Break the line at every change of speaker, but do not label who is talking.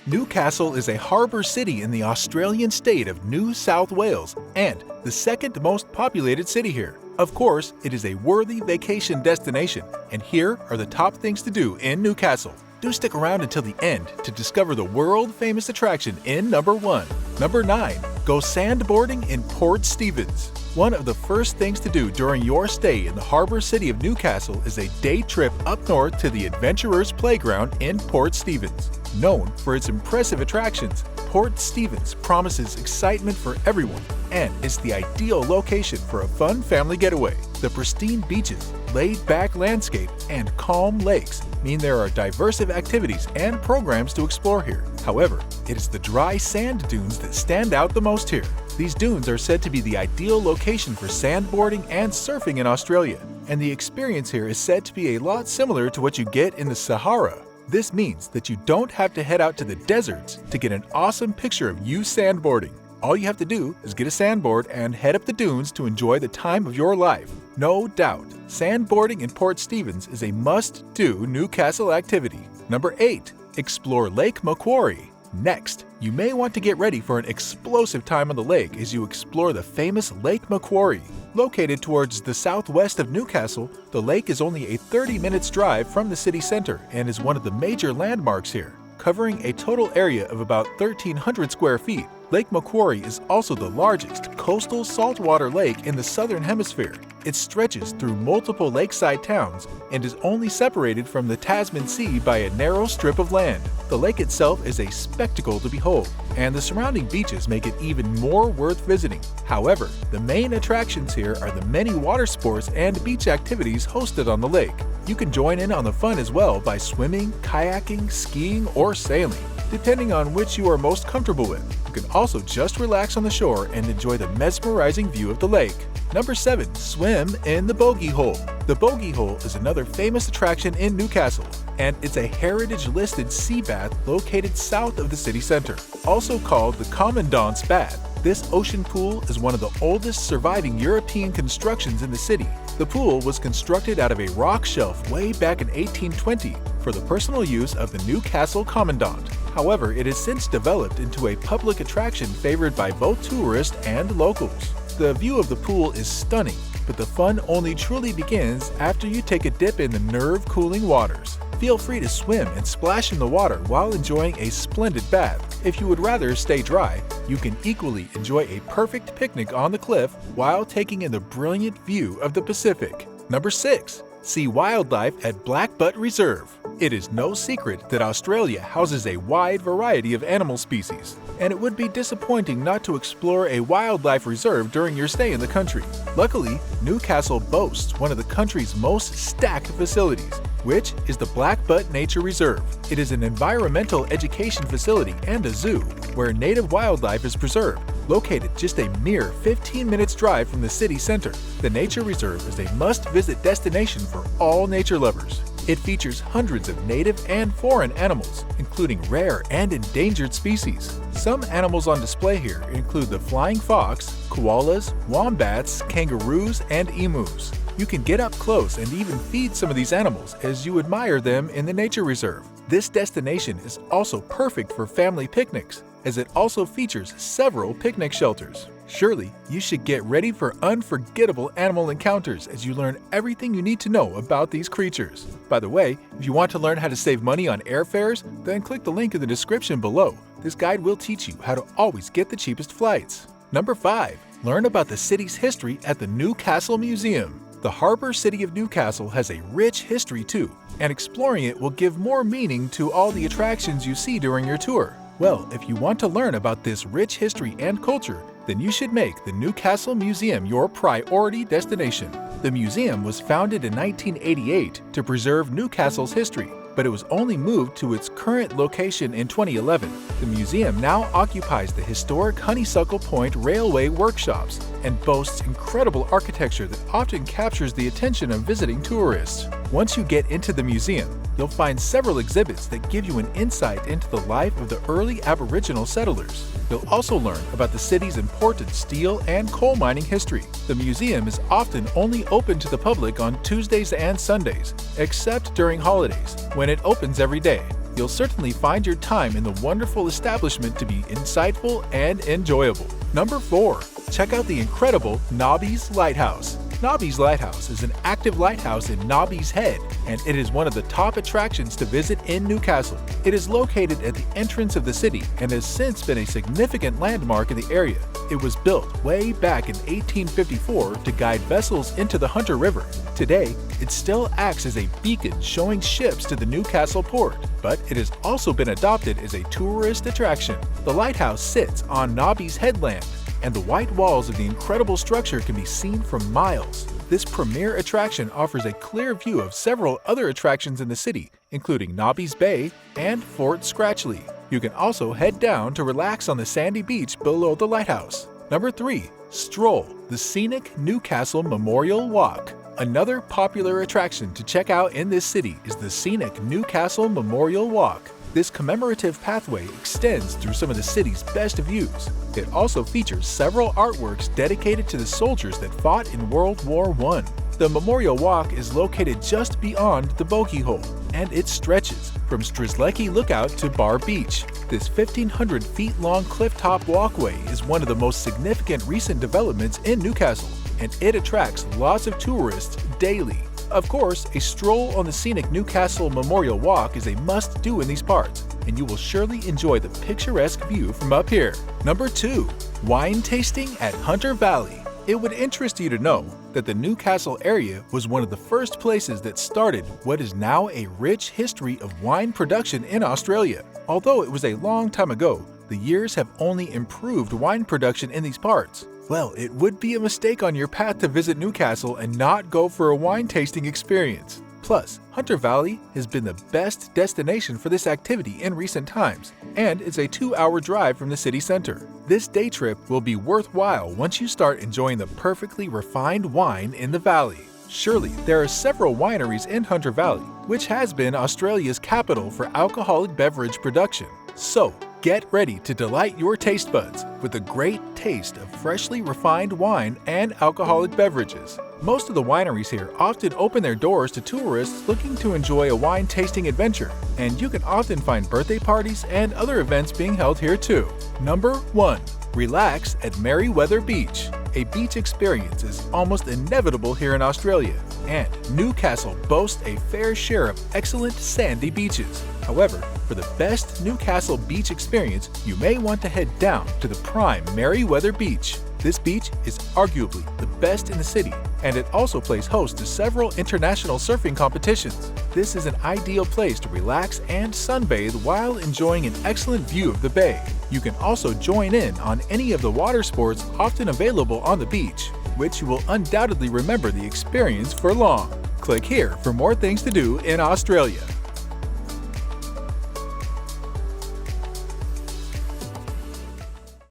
Newcastle is a harbour city in the Australian state of New South Wales and the second most populated city here. Of course, it is a worthy vacation destination, and here are the top things to do in Newcastle. Do stick around until the end to discover the world-famous attraction in number 1. Number 9. Go sandboarding in Port Stephens. One of the first things to do during your stay in the harbour city of Newcastle is a day trip up north to the Adventurers Playground in Port Stephens. Known for its impressive attractions, Port Stephens promises excitement for everyone and is the ideal location for a fun family getaway. The pristine beaches, laid-back landscape, and calm lakes mean there are diverse activities and programs to explore here. However, it is the dry sand dunes that stand out the most here. These dunes are said to be the ideal location for sandboarding and surfing in Australia, and the experience here is said to be a lot similar to what you get in the Sahara. This means that you don't have to head out to the deserts to get an awesome picture of you sandboarding. All you have to do is get a sandboard and head up the dunes to enjoy the time of your life. No doubt, sandboarding in Port Stephens is a must-do Newcastle activity. Number 8. Explore Lake Macquarie. Next, you may want to get ready for an explosive time on the lake as you explore the famous Lake Macquarie. Located towards the southwest of Newcastle, the lake is only a 30-minute drive from the city centre and is one of the major landmarks here. Covering a total area of about 1,300 square feet, Lake Macquarie is also the largest coastal saltwater lake in the southern hemisphere. It stretches through multiple lakeside towns and is only separated from the Tasman Sea by a narrow strip of land. The lake itself is a spectacle to behold, and the surrounding beaches make it even more worth visiting. However, the main attractions here are the many water sports and beach activities hosted on the lake. You can join in on the fun as well by swimming, kayaking, skiing, or sailing, depending on which you are most comfortable with. You can also just relax on the shore and enjoy the mesmerizing view of the lake. Number 7. Swim in the Bogey Hole. The Bogey Hole is another famous attraction in Newcastle, and it's a heritage-listed sea bath located south of the city centre, also called the Commandant's Bath. This ocean pool is one of the oldest surviving European constructions in the city. The pool was constructed out of a rock shelf way back in 1820 for the personal use of the Newcastle Commandant. However, it has since developed into a public attraction favored by both tourists and locals. The view of the pool is stunning, but the fun only truly begins after you take a dip in the nerve-cooling waters. Feel free to swim and splash in the water while enjoying a splendid bath. If you would rather stay dry, you can equally enjoy a perfect picnic on the cliff while taking in the brilliant view of the Pacific. Number 6. See wildlife at Blackbutt Reserve. It is no secret that Australia houses a wide variety of animal species, and it would be disappointing not to explore a wildlife reserve during your stay in the country. Luckily, Newcastle boasts one of the country's most stacked facilities, which is the Blackbutt Nature Reserve. It is an environmental education facility and a zoo where native wildlife is preserved. Located just a mere 15 minutes drive from the city center, the Nature Reserve is a must-visit destination for all nature lovers. It features hundreds of native and foreign animals, including rare and endangered species. Some animals on display here include the flying fox, koalas, wombats, kangaroos, and emus. You can get up close and even feed some of these animals as you admire them in the nature reserve. This destination is also perfect for family picnics, as it also features several picnic shelters. Surely, you should get ready for unforgettable animal encounters as you learn everything you need to know about these creatures. By the way, if you want to learn how to save money on airfares, then click the link in the description below. This guide will teach you how to always get the cheapest flights. Number 5. Learn about the city's history at the Newcastle Museum. The harbour city of Newcastle has a rich history too, and exploring it will give more meaning to all the attractions you see during your tour. Well, if you want to learn about this rich history and culture, then you should make the Newcastle Museum your priority destination. The museum was founded in 1988 to preserve Newcastle's history, but it was only moved to its current location in 2011. The museum now occupies the historic Honeysuckle Point Railway workshops and boasts incredible architecture that often captures the attention of visiting tourists. Once you get into the museum, you'll find several exhibits that give you an insight into the life of the early Aboriginal settlers. You'll also learn about the city's important steel and coal mining history. The museum is often only open to the public on Tuesdays and Sundays, except during holidays, when it opens every day. you'll certainly find your time in the wonderful establishment to be insightful and enjoyable. Number 4. Check out the incredible Knobbies Lighthouse. Knobbies Lighthouse is an active lighthouse in Knobbies Head, and it is one of the top attractions to visit in Newcastle. It is located at the entrance of the city and has since been a significant landmark in the area. It was built way back in 1854 to guide vessels into the Hunter River. Today, it still acts as a beacon showing ships to the Newcastle port, but it has also been adopted as a tourist attraction. The lighthouse sits on Knobbies Headland, and the white walls of the incredible structure can be seen from miles. This premier attraction offers a clear view of several other attractions in the city, including Knobbies Bay and Fort Scratchley. You can also head down to relax on the sandy beach below the lighthouse. Number 3. Stroll, the scenic Newcastle Memorial Walk. Another popular attraction to check out in this city is the scenic Newcastle Memorial Walk. This commemorative pathway extends through some of the city's best views. It also features several artworks dedicated to the soldiers that fought in World War I. The Memorial Walk is located just beyond the bogey hole, and it stretches from Strzelecki Lookout to Bar Beach. This 1,500 feet long clifftop walkway is one of the most significant recent developments in Newcastle, and it attracts lots of tourists daily. Of course, a stroll on the scenic Newcastle Memorial Walk is a must-do in these parts, and you will surely enjoy the picturesque view from up here. Number 2. Wine tasting at Hunter Valley. It would interest you to know that the Newcastle area was one of the first places that started what is now a rich history of wine production in Australia. Although it was a long time ago, the years have only improved wine production in these parts. Well, it would be a mistake on your path to visit Newcastle and not go for a wine tasting experience. Plus, Hunter Valley has been the best destination for this activity in recent times, and it's a 2-hour drive from the city center. This day trip will be worthwhile once you start enjoying the perfectly refined wine in the valley. Surely, there are several wineries in Hunter Valley, which has been Australia's capital for alcoholic beverage production. So, get ready to delight your taste buds with a great taste of freshly refined wine and alcoholic beverages. Most of the wineries here often open their doors to tourists looking to enjoy a wine tasting adventure, and you can often find birthday parties and other events being held here too. Number 1. Relax at Merryweather Beach. A beach experience is almost inevitable here in Australia, and Newcastle boasts a fair share of excellent sandy beaches. However, for the best Newcastle beach experience, you may want to head down to the prime Merryweather Beach. This beach is arguably the best in the city, and it also plays host to several international surfing competitions. This is an ideal place to relax and sunbathe while enjoying an excellent view of the bay. You can also join in on any of the water sports often available on the beach, which you will undoubtedly remember the experience for long. Click here for more things to do in Australia.